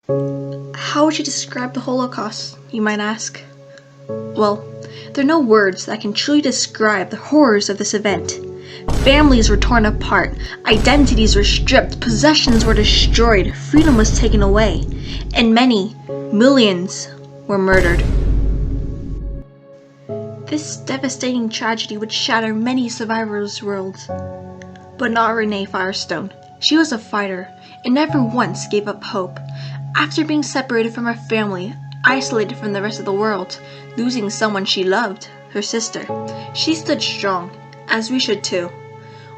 How would you describe the Holocaust, you might ask? Well, there are no words that can truly describe the horrors of this event. Families were torn apart, identities were stripped, possessions were destroyed, freedom was taken away, and many, millions, were murdered. This devastating tragedy would shatter many survivors' worlds. But not Renee Firestone. She was a fighter and never once gave up hope. After being separated from her family, isolated from the rest of the world, losing someone she loved, her sister, she stood strong, as we should too.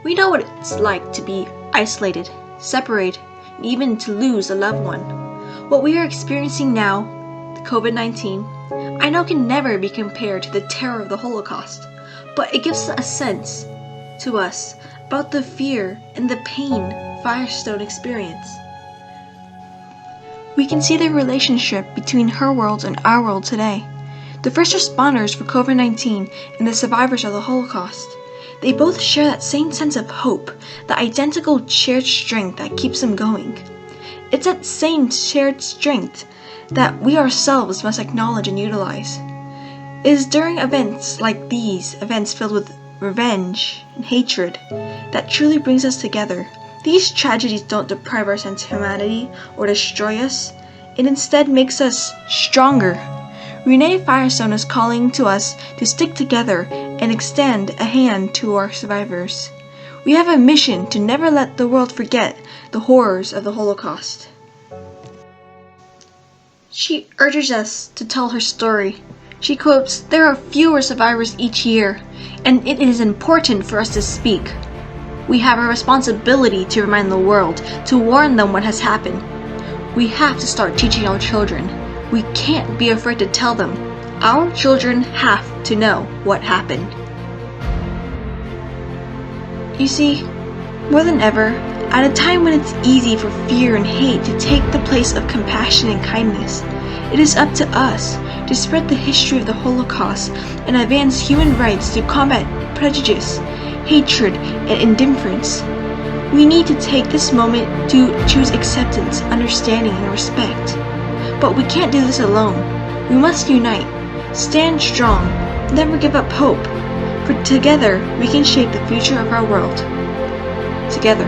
We know what it's like to be isolated, separated, and even to lose a loved one. What we are experiencing now, COVID-19, I know can never be compared to the terror of the Holocaust, but it gives a sense to us about the fear and the pain Firestone experienced. We can see the relationship between her world and our world today. The first responders for COVID-19 and the survivors of the Holocaust, they both share that same sense of hope, the identical shared strength that keeps them going. It's that same shared strength that we ourselves must acknowledge and utilize. It is during events like these, events filled with revenge and hatred, that truly brings us together. These tragedies don't deprive our sense of humanity or destroy us. It instead makes us stronger. Renee Firestone is calling to us to stick together and extend a hand to our survivors. We have a mission to never let the world forget the horrors of the Holocaust. She urges us to tell her story. She quotes, "There are fewer survivors each year, and it is important for us to speak. We have a responsibility to remind the world, to warn them what has happened. We have to start teaching our children. We can't be afraid to tell them. Our children have to know what happened." You see, more than ever, at a time when it's easy for fear and hate to take the place of compassion and kindness, it is up to us to spread the history of the Holocaust and advance human rights to combat prejudice, hatred, and indifference. We need to take this moment to choose acceptance, understanding, and respect. But we can't do this alone. We must unite, stand strong, never give up hope, for together we can shape the future of our world. Together.